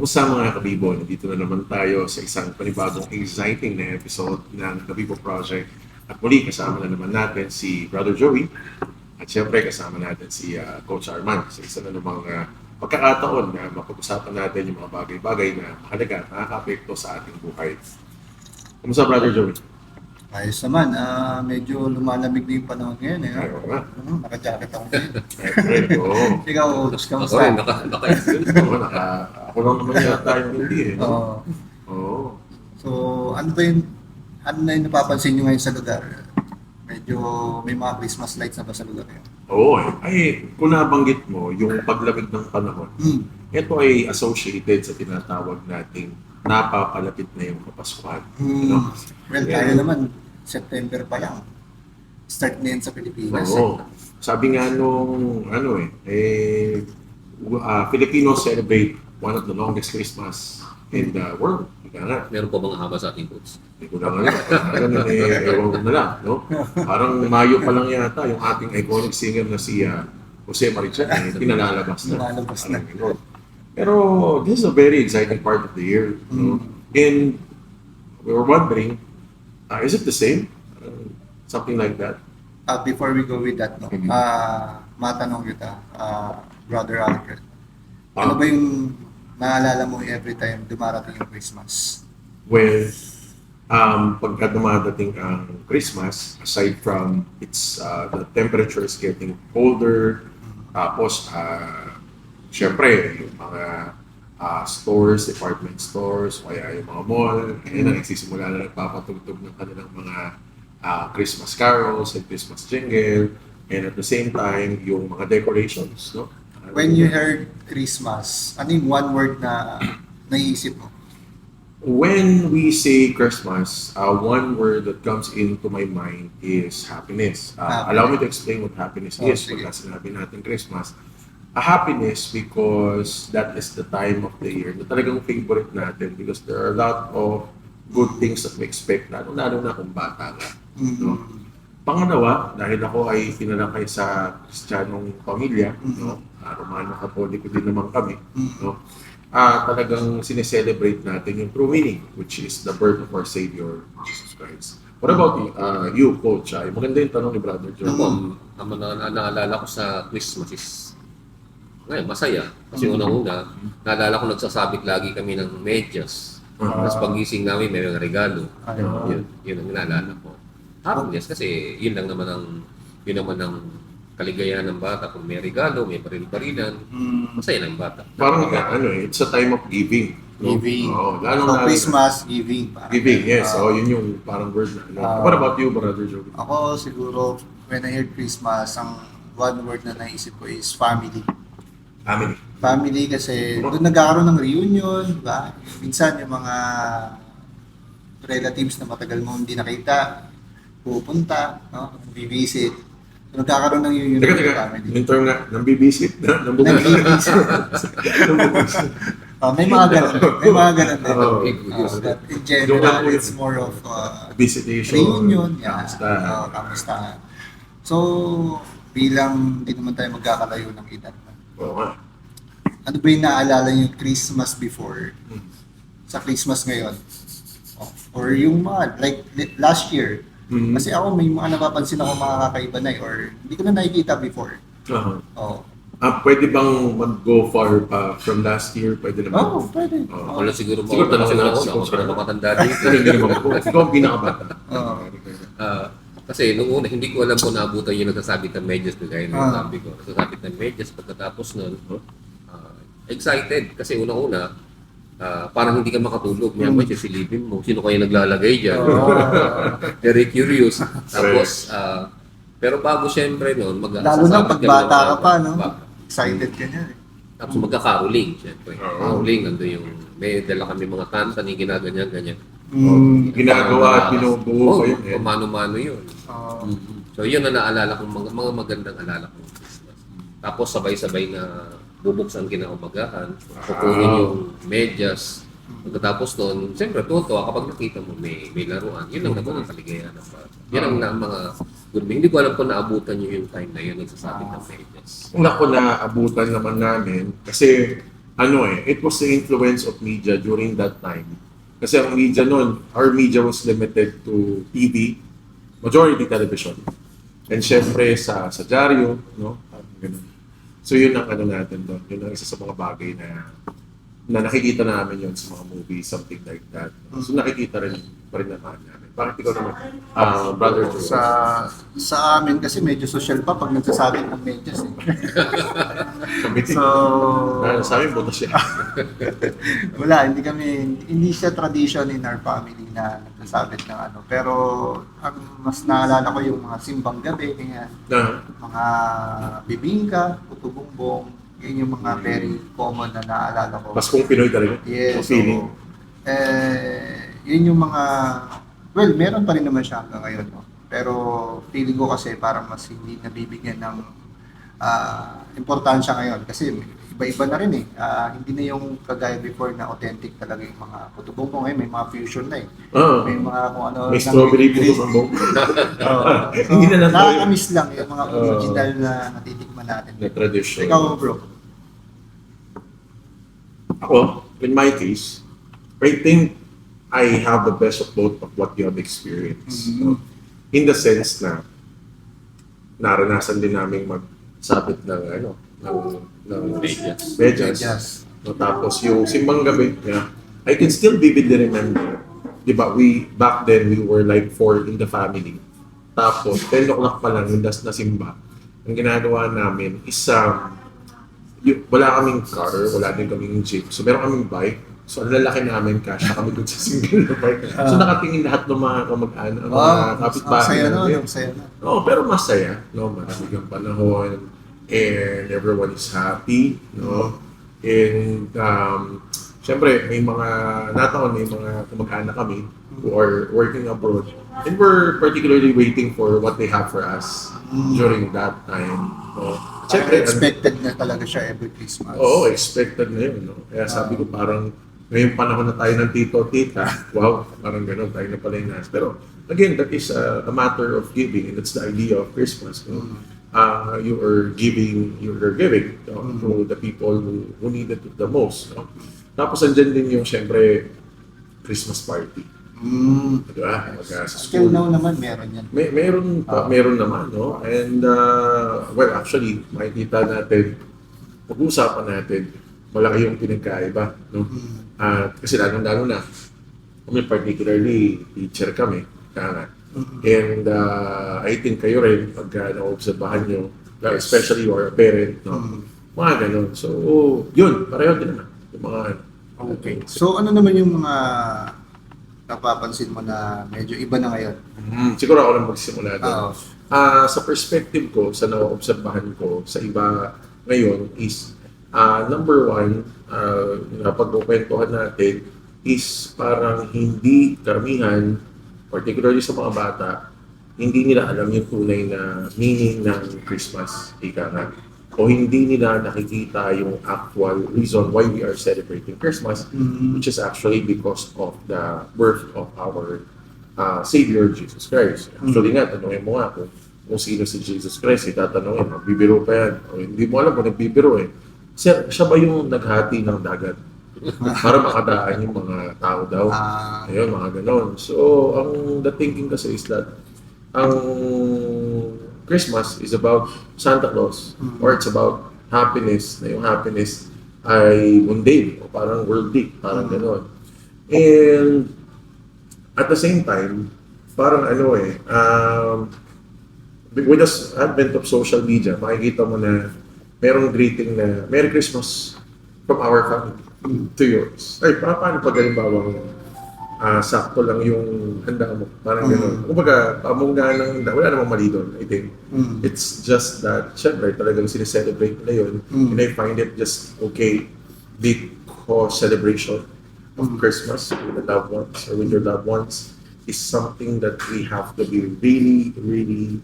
Kumusta mga kabibo? Nandito na naman tayo sa isang panibagong exciting na episode ng Kabibo Project. At muli kasama na naman natin si Brother Joey at syempre kasama natin si Coach Arman sa isa na namang pagkakataon na mapag-usapan natin yung mga bagay-bagay na mahalaga at nakaka-apekto sa ating buhay. Kumusta Brother Joey? Ayos naman, medyo lumalamig na yung panahon ngayon eh. Ayaw nga. Naka-jacket ako ngayon. Siyempre, oo. Ikaw, Ako kamusta? rin, Oo, ako lang naman yata yung hindi eh. No? Oo. Oo. So, ano na yung napapansin nyo ngayon sa lugar? Medyo may mga Christmas lights na ba sa lugar ngayon? Oo eh. Ay, kung nabanggit mo, yung paglamig ng panahon, ito ay associated sa tinatawag nating napapalapit na yung Kapaskuhan. No? Well, tayo naman, September pa lang. Start na yun sa Pilipinas. Oo. Sabi nga nung, Filipinos celebrate one of the longest Christmas in the world. Ika nga. meron po mga haba sa ating coach. Hindi ko lang alam. Ewan ko na lang. No? Parang Mayo pa lang yata yung ating iconic singer na si Jose Marichan. Pinalalabas na. Pinalalabas na. Parang gano'n. Pero this is a very exciting part of the year. No? And we were wondering, is it the same? Something like that? Before we go with that, no, matanong kita, Brother Alfred. Ano ba yung naalala mo every time dumarating yung Christmas? Well, pagka dumadating ang Christmas, aside from the temperature is getting colder, tapos syempre yung mga stores, department stores, kaya yung mga mall, kaya na nagsisimula na nagpapatugtog ng kanilang mga Christmas carols and Christmas jingle, and at the same time, yung mga decorations, no? When you heard Christmas, ano yung one word na naiisip mo? When we say Christmas, one word that comes into my mind is happiness. Allow me to explain what happiness is Sige. pagka sinabi natin Christmas. Happiness because that is the time of the year na talagang favorite natin because there are a lot of good things that we expect, lalo na kung bata ka. No? Pangalawa, dahil ako ay pinalaki sa Kristiyanong pamilya, no? Romano Katoliko din naman kami, no? Talagang sineselebrate natin yung true meaning, which is the birth of our Savior, Jesus Christ. What about you, Coach? Maganda yung tanong ni Brother John. Ako, ang naalala ko sa Christmas is, ngayon, masaya. Kasi unang-una, naalala ko nagsasabit lagi kami ng medyas. Tapos pagising namin, may mga regalo. Yun ang naalala ko. Happiness kasi yun naman ang kaligayahan ng bata. Kung may regalo, may baril-barilan, masaya ng bata. Parang it's a time of giving. No? Giving. Oo, So, lalo Christmas, giving. Giving, yes. Yun yung parang word na. What about you, Brother Joe? Ako siguro, when I heard Christmas, ang one word na naisip ko is family. Family. Family kasi doon nagkakaroon ng reunion, diba? Minsan yung mga relatives na matagal mo hindi nakita, pupunta, no? Visit. So, nagkakaroon ng reunion ng Teka. family. Yung term nga, nambibisit na? Nag-visit. May mga ganun. May mga ganun din. Oo. But in general, it's more of Visitation. reunion. Yeah. Kamusta? Kamustahan. So, bilang di naman tayo magkakalayo ng edad. Oo nga. Ano ba yung naalala yung Christmas before sa Christmas ngayon? Or yung mga, like last year. Kasi ako may mga napapansin ako mga kakaiba na or hindi ko na nakikita before. Oh. Pwede bang mag-go far pa from last year? Pwede naman? Oh, pwede. Ako lang siguro Siguro mauna talaga ako. si Ako Coach para Arman. makatanda dito. Hindi naman ako. Ikaw ang pinakabata. Kasi nung una, hindi ko alam kung naabutan yung nagsasabit ng medyas na gaya ng sabi ko. Nagsasabit ng medyas pagkatapos nun, excited. Kasi unang-una, parang hindi ka makatulog. May ba silipin mo? Sino kaya naglalagay dyan? Very curious. Tapos, pero bago syempre nun, Lalo na pagbata ka pa, no? Excited ka niya eh. Tapos magka-caroling, syempre. Caroling, nandun yung, may dala kami mga kanta ni ginaganyan-ganyan. Ginagawa at binubuo kayo. Mano-mano yun. So yun ang naalala kong mga magandang alala kong Christmas. Tapos sabay-sabay na bubuksan kinaumagahan, kukunin yung medyas. Pagkatapos nun, siyempre tuwa kapag nakita mo may laruan. Yun ang nagawang kaligayahan ng bata. Yan ang mga good thing. Hindi ko alam kung naabutan nyo yung time na yun, nagsasabit ng medyas. Una ko na abutan naman namin kasi it was the influence of media during that time. Kasi ang media noon, our media was limited to TV, majority television. And syempre sa dyaryo, no? Parang ganun. So yun ang natin doon. Yun ang isa sa mga bagay na nakikita namin yun sa mga movies, something like that. So nakikita rin naman namin. Bakit ikaw naman, brother Joe? Sa amin kasi medyo social pa pag nagsasabi ng medyas eh. Committee. So, Sa amin, buto siya. wala, hindi siya tradition in our family na nagsasabit ng ano. Pero ang mas naalala ko yung mga simbang gabi, kaya Na, mga bibingka, puto bumbong, yun yung mga very common na naalala ko. mas kung Pinoy talaga. Yes, So, feeling. yun yung mga, well, meron pa rin naman siya hanggang ngayon, no? Pero feeling ko kasi parang mas hindi nabibigyan ng importansya ngayon kasi iba-iba na rin eh. Hindi na yung kagaya before na authentic talaga yung mga putubong ko ngayon, may mga fusion na eh. May mga kung ano. May strawberry po sa bong. So, Hindi na lang tayo. nakakamiss lang yung mga original na natitikman natin. Na tradition. Ikaw, bro. Ako, in my case, I think I have the best of both of what you have experienced. Mhm. In the sense na naranasan din namin magsabit ng Medyas. medyas. Yes. No, tapos yung simbang gabi, I can still vividly remember. Diba, back then, we were like 4 in the family. Tapos, 10 o'clock pa lang, yung das na simba. Ang ginagawa namin is, wala kaming car, wala din kaming jeep. So, meron kaming bike. So, ang lalaki namin, kasya kami dun sa single na bike. So, nakatingin lahat ng mga kamag-anak, mga kapitbahay Masaya no, namin. masaya na. Oo, pero masaya, no? Maraming ang panahon and everyone is happy, no? And syempre, may mga nataon, may mga kamag-anak kami who are working abroad and we're particularly waiting for what they have for us during that time, no? Siyempre, expected na talaga siya every Christmas. Oo, expected na yun, no? Kaya sabi ko parang ngayong panahon na tayo ng tito, tita, wow, parang gano'n, tayo na pala yung nas. Pero again, that is a matter of giving and that's the idea of Christmas, no? You're giving no, to the people who need it the most, no? Tapos andyan din yung syempre Christmas party. Diba? Sa Still school. now naman, meron yan. Meron naman, no? And, well, actually, makikita natin, pag-uusapan natin, malaki yung pinagkaiba, no? Kasi lalo na, kami particularly, teacher kami, and I think kayo rin, pag naobserbahan nyo, especially you are a parent, no? Mga ganun. So, yun, pareho din naman. Yung mga, Okay. So, ano naman yung mga napapansin mo na medyo iba na ngayon? siguro ako lang magsimula doon. Oo. Sa perspective ko, sa naobserbahan ko, sa iba ngayon is, number one, na pagkukwentuhan natin is parang hindi karamihan, particularly sa mga bata, hindi nila alam yung tunay na meaning ng Christmas, ika nga. O hindi nila nakikita yung actual reason why we are celebrating Christmas, which is actually because of the birth of our Savior Jesus Christ. Actually nga, tanongin mo nga kung sino si Jesus Christ, itatanongin, magbibiro pa yan. O hindi mo alam kung nagbibiro eh. Siya ba yung naghati ng dagat? Para makadaan yung mga tao daw. Ayun, mga ganon. So, the thinking kasi is that ang Christmas is about Santa Claus or it's about happiness, na yung happiness ay mundane o parang worldly, parang ganon. And at the same time, parang with the advent of social media, makikita mo na merong greeting na Merry Christmas from our family to yours. Ay, paano pag halimbawa sakto lang yung handa mo. Parang gano'n. Kumbaga, pamungga ng handa. Wala namang mali doon, I think. It's just that, syempre, talagang sineselebrate nila yun. And I find it just okay because celebration of Christmas with the loved ones or with your loved ones is something that we have to be really, really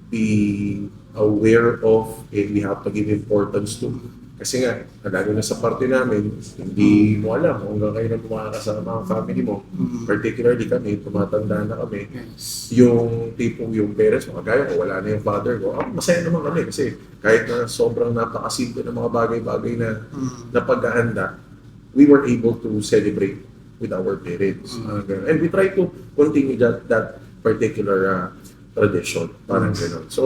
be aware of and we have to give importance to. Kasi nga, lalo na sa party namin, hindi mo alam kung hanggang kayo na makakasama ang family mo. Particularly kami, tumatanda na kami. Yes. Yung tipong yung parents mo, kagaya ko, wala na yung father ko. Masaya naman kami kasi kahit na sobrang napakasimple ng mga bagay-bagay na paghahanda, we were able to celebrate with our parents. And we try to continue that particular tradition. Parang gano'n. So,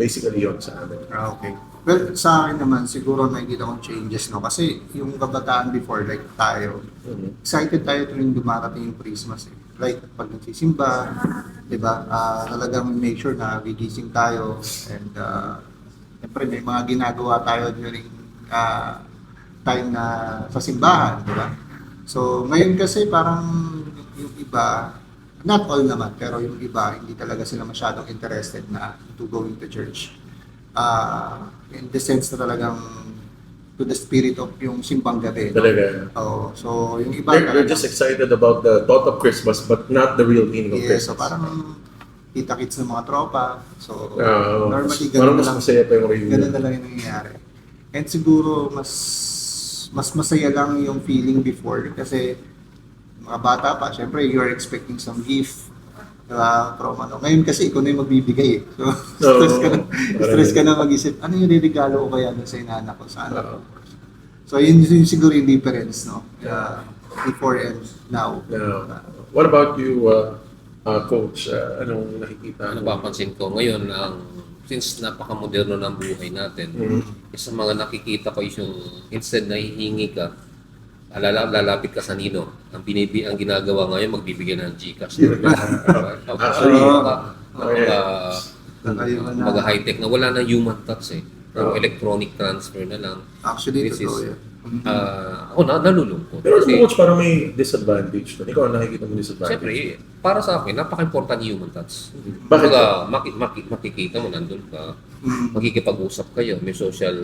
basically yun sa amin. Okay. Well, sa akin naman, siguro nakikita kong changes, no? Kasi yung kabataan before, like tayo, excited tayo tuwing dumarating yung Christmas. Eh. Like, pag nagsisimba, di ba? Talagang make sure na gigising tayo. And, siyempre, may mga ginagawa tayo during time na sa simbahan, di ba? So, ngayon kasi parang yung iba, not all naman, pero yung iba, hindi talaga sila masyadong interested na to going to church. In the sense na talagang to the spirit of yung simbang gabi. No? Talaga. Oh, so yung iba They're just excited about the thought of Christmas but not the real meaning of yes, so Christmas. parang kita-kits ng mga tropa. So normally parang ganun mas na lang. masaya pa yung reunion. Ganun na lang yung nangyayari. And siguro mas masaya lang yung feeling before kasi mga bata pa, syempre you're expecting some gift. From ano. Ngayon kasi ikaw na yung magbibigay eh. So, stress ka na mag-isip, ano yung regalo ko kaya doon sa inaanak ko, sa anak ko. So, yun siguro yung difference, no? Before and now. What about you, Coach? Anong nakikita? Ano napapansin ko ngayon, since napaka-moderno ng buhay natin, isa mga nakikita ko is yung instead na hihingi ka, lalapit ka sa nino. Ang ginagawa ngayon, magbibigay ng GCash. Actually, mga high-tech na wala na human touch eh. Electronic transfer na lang. Actually, This totoo is- yan. Ako nalulungkot. pero Kasi, Coach, parang may disadvantage. Ikaw ang nakikita mo disadvantage. siyempre, para sa akin, napaka-important yung human touch. Bakit? Kumbaga, makikita mo, nandun ka, makikipag-usap kayo, may social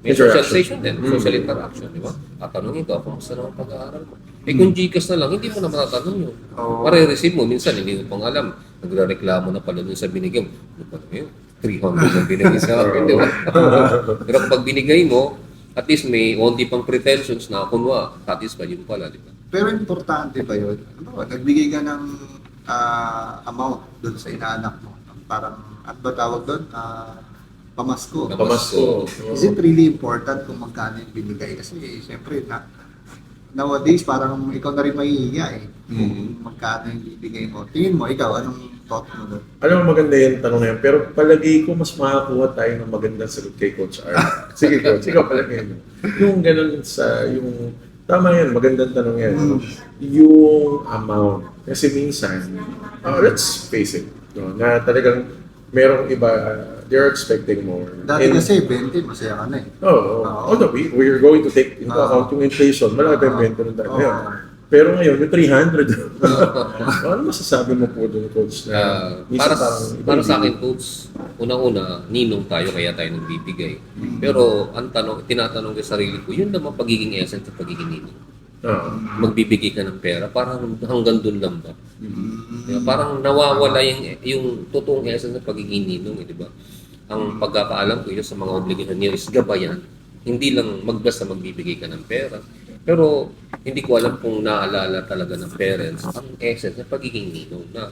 socialization din, social interaction, di ba? At tanongin ka, kumusta naman pag-aaral mo? Eh kung Gcash na lang, hindi mo na matatanong yun. Oo. Mare-receive mo, minsan hindi mo pang alam. Nagre-reklamo na pala dun sa binigay mo. Ano ba yun? 300 ang binigay sa akin, di ba? Pero pag binigay mo, at least may onti pang pretensions na kunwa, satisfied yun pala, di ba? Pero importante ba yun? Ano ba, nagbigay ka ng amount doon sa inaanak mo. Parang, at ba tawag doon? Pamasko. Pamasko. Is it really important kung magkano yung binigay? Kasi, siyempre, nowadays, parang ikaw na rin mahihiya eh. Kung magkano yung bibigay mo. Tingin mo, ikaw, anong thought mo doon? Alam mo, maganda yung tanong na yan. Pero palagay ko, mas makakuha tayo ng magandang sagot kay Coach R. Sige, Coach. Ikaw palagay mo. Yung ganun yung... Tama yan, magandang tanong yan. Yung amount. Kasi minsan, let's face it, no, na talagang merong iba, they're expecting more. Dati And- kasi, 20, masaya ka na eh. Oo. Although we're going to take into account yung inflation, malaki pa yung bento ng tayo ngayon. Pero ngayon, yung 300. Ano masasabi mo po doon, Coach? Na minsan Para sa akin, Coach, unang-una, ninong tayo kaya tayo nagbibigay. Pero ang tinatanong ko sa sarili ko, yun naman pagiging essence at pagiging ninong. Magbibigay ka ng pera, parang hanggang doon lang ba? Diba? Parang nawawala yung totoong essence ng pagiging ninong, di ba? Ang pagkakaalam ko yun sa mga obligasyon niyo is gabayan. Hindi lang basta magbibigay ka ng pera. Pero hindi ko alam kung naalala talaga ng parents ang essence ng pagiging ninong na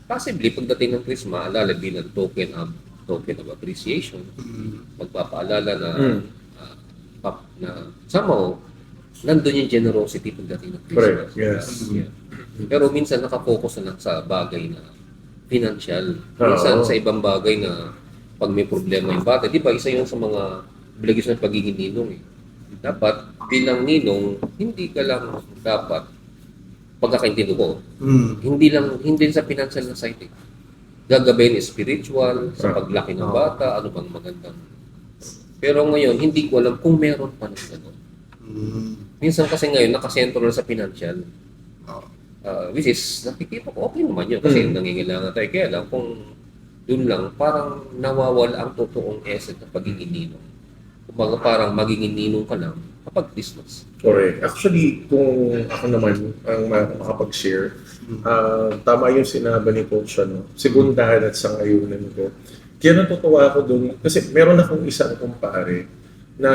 possibly pagdating ng Christmas, maalala bilang token of appreciation, magpapaalala na somehow nandun yung generosity pagdating ng Christmas. Correct, yes. Yeah. Pero minsan nakafocus na lang sa bagay na financial. Minsan sa ibang bagay na pag may problema yung bata. Di ba, isa yun sa mga obligasyon ng pagiging ninong eh. Dapat bilang ninong, hindi ka lang dapat pagkakaintindi ko, hindi sa financial na side eh. Gagabayin spiritual, sa paglaki ng bata, ano bang magandang. Pero ngayon, hindi ko alam kung meron pa ng gano'n. Minsan kasi ngayon, nakasentro na sa financial. Which is, nakikita ko, okay naman yun. Kasi nangingailangan tayo. Kaya lang, kung dun lang, parang nawawala ang totoong essence ng pagiging ninong. Kumbaga parang magiging ninong ka lang kapag Christmas. Correct. Actually, kung ako naman ang makapag-share, tama yung sinabi ni Coach, segundahan at sangayunan ko. Kaya natutuwa ako doon, kasi meron akong isang kumpare na,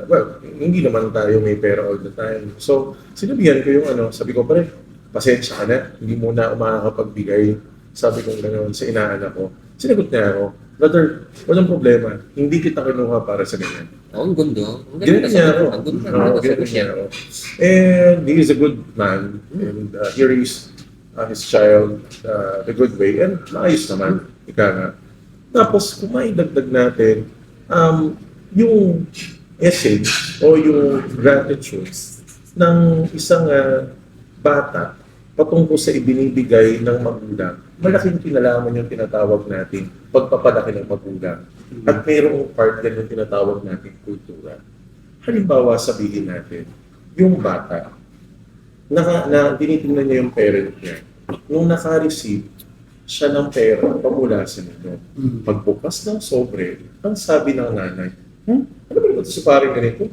well, hindi naman tayo may pera all the time. So, sinabihan ko yung sabi ko, pare, pasensya ka na, hindi mo na ako makakapagbigay. Sabi ko gano'n sa inaanak ko. Sinagot niya ako, brother, walang problema, hindi kita kinuha para sa ganyan. Oh, ang gundo. Ang Ganun ganda niya ako. Ang ganda. Oo, Ang ganda ganun sa niya ako. And he is a good man. And he raised his child the good way. And maayos naman. Ika nga. Tapos, kung maidagdag natin, yung essence o yung gratitude ng isang bata patungkol sa ibinibigay ng magulang, malaking kinalaman yung tinatawag natin pagpapalaki ng magulang. At mayroong part din yung tinatawag natin kultura. Halimbawa, sabihin natin, yung bata, na tinitingnan niya yung parent niya, nung naka-receive siya ng pera pamula sa nino. Pagbukas ng sobre, ang sabi ng nanay, ano ba naman ito sa parang ganito?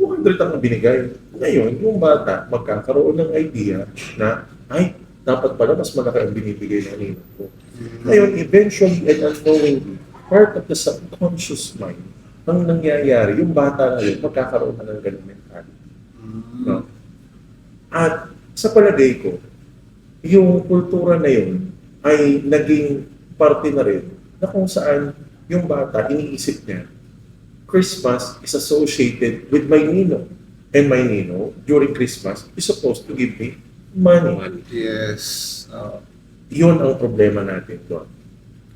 200 ang binigay. Ngayon, yung bata magkakaroon ng idea na, ay, dapat pala mas malaki ang binibigay ng ninong ko. Ngayon, eventually and unknowingly, part of the subconscious mind, ang nangyayari, yung bata na yun, magkakaroon na ng ganung mentality. No? At sa palagay ko, yung kultura na yun ay naging parte na rin na kung saan yung bata, iniisip niya, Christmas is associated with my ninong. And my ninong, during Christmas, is supposed to give me money. Yes. Yun ang problema natin doon.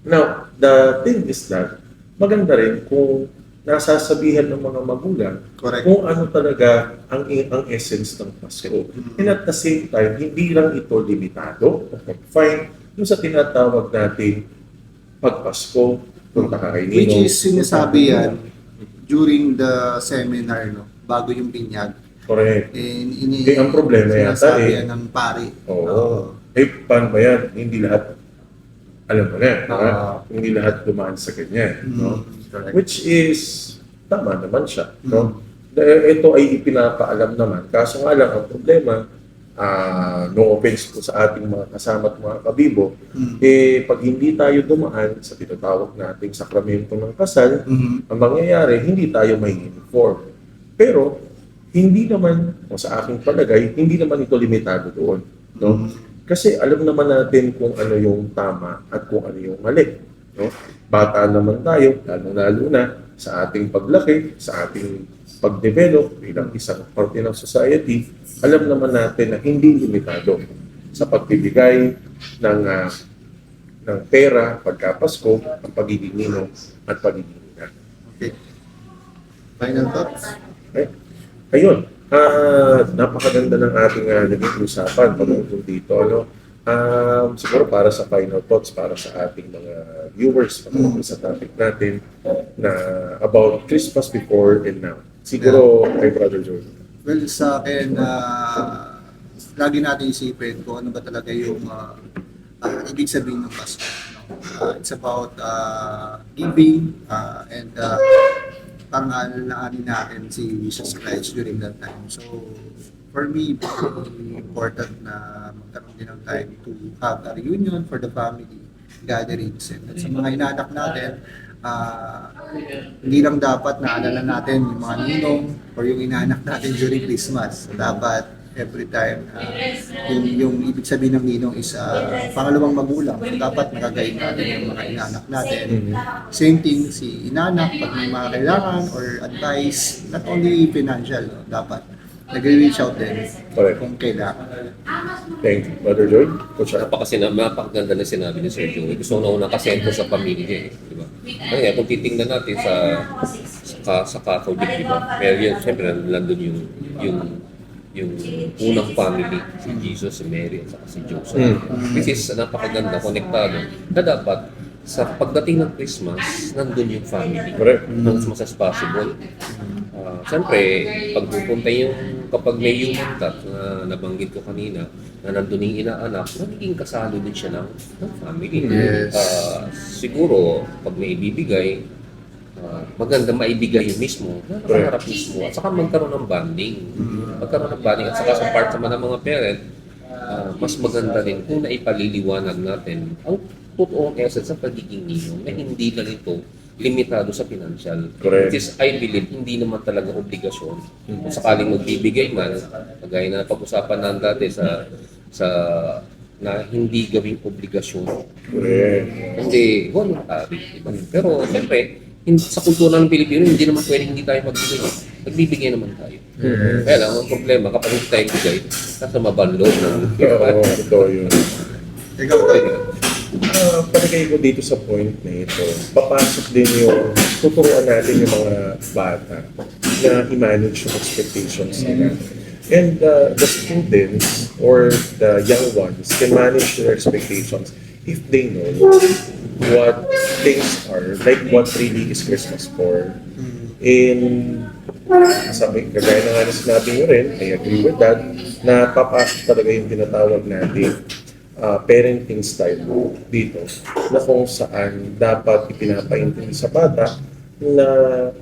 Now, the thing is that, maganda rin kung nasasabihan ng mga magulang Correct. kung ano talaga ang essence ng Pasko. And at the same time, hindi lang ito limitado o confined yung sa tinatawag natin pagpasko, punta ka kay Which Ninong. is sinasabi yan during the seminar, no? Bago yung binyag. Correct. And Ang problema yata sinasabi eh. yan ng pari. Oo. Paano ba yan? Hindi lahat, alam mo na, hindi lahat dumaan sa ganyan. No? Correct. Which is, tama naman siya. No? Ito ay ipinapaalam naman. Kaso nga lang, ang problema, no offense po sa ating mga kasama at mga kabibo, pag hindi tayo dumaan sa tinatawag nating sakramento ng kasal, ang mangyayari, hindi tayo may inform. Pero, hindi naman, o sa aking palagay, hindi naman ito limitado doon. No? Kasi alam naman natin kung ano yung tama at kung ano yung mali. No? Bata naman tayo, lalo na sa ating paglaki, sa ating pag-develop bilang isang parte ng society, alam naman natin na hindi limitado sa pagbibigay ng pera pagkapasko, ang pagiging ninong at pagiging ina. Okay. Final thoughts? Okay? Ayun, napakaganda ng ating naging usapan patungkol dito. Siguro para sa final thoughts, para sa ating mga viewers patungkol sa topic natin na about Christmas before and now. Siguro kay Brother Jordan. Well, sa akin, lagi natin isipin kung ano ba talaga yung ibig sabihin ng Pasko. It's about giving and pang-alalahanin natin si Jesus Christ during that time. So, for me, very important na magkaroon din ng time to have a reunion for the family gatherings. And sa mga inanak natin, hindi lang dapat naalala natin yung mga ninong or yung inaanak natin during Christmas. Dapat every time yung ibig sabihin ng ninong is pangalawang magulang. Dapat nakagayin natin yung mga inaanak natin. Same thing si inanak pag may mga kailangan or advice, not only financial, no? Dapat nag-reach out din Correct. kung kailangan. Thank you. Brother Joy, Coach Ar. Napakaganda na sinabi ni Sir Joey. Gusto ko na unang kasentro sa pamilya eh. Di ba? Kaya kung titingnan natin sa Catholic, di ba? Pero yun, siyempre, nandun yung unang family, si Jesus, si Mary, at saka si Joseph. Which is napakaganda, konektado, na dapat sa pagdating ng Christmas, nandun yung family. Correct. As much as possible. Siyempre, pag pupunta kapag may human touch na nabanggit ko kanina, na nandun yung inaanak, nagiging kasalo din siya ng family. Yes. Siguro, pag may ibibigay, maganda maibigay yung mismo, nakaharap mismo, at saka magkaroon ng bonding. Magkaroon ng bonding, at saka sa part naman ng mga parent, mas maganda rin kung naipaliliwanag natin ang totoong essence sa pagiging ninong na hindi lang ito limitado sa financial. Correct. Which is, I believe, hindi naman talaga obligasyon. Kung sakaling magbibigay man, kagaya na pag-usapan natin dati sa na hindi gawing obligasyon. Correct. Hindi voluntary. Diba? Pero siyempre, sa kultura ng Pilipino, hindi naman pwedeng hindi tayo magbigay. Nagbibigay naman tayo. Kaya lang, ang problema, kapag hindi tayo bigay, nasa mabanlog ng Oo, totoo yun. Ikaw, Tol. Palagay ko dito sa point na ito, papasok din yung tuturuan natin yung mga bata na i-manage yung expectations nila. And the students or the young ones can manage their expectations if they know what things are, like what really is Christmas for. And sabi, kagaya na nga na sinabi nyo rin, I agree with that, na papasok talaga yung tinatawag natin parenting style dito, na kung saan dapat ipinapaintindi sa bata na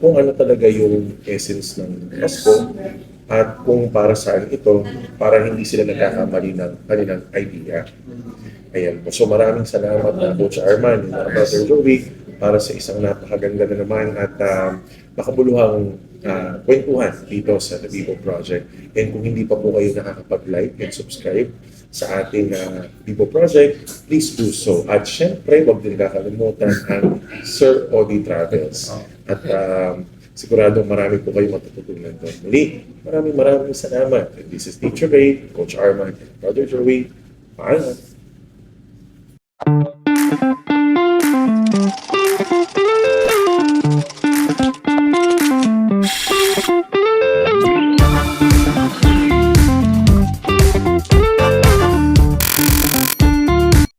kung ano talaga yung essence ng Pasko at kung para saan ito, para hindi sila nagkakamali ng kanilang idea. Ayan po. So maraming salamat na Coach Arman and Brother Joey para sa isang napakaganda na naman at makabuluhang kwentuhan dito sa The Vivo Project. And kung hindi pa po kayo nakakapag-like and subscribe sa ating Vivo Project, please do so. At syempre, huwag din kakalimutan ang Sir Odi Travels. At sigurado marami po kayo matututunan doon. Muli, maraming salamat. And this is Teacher Ray, Coach Arman, and Brother Joey. Paalam.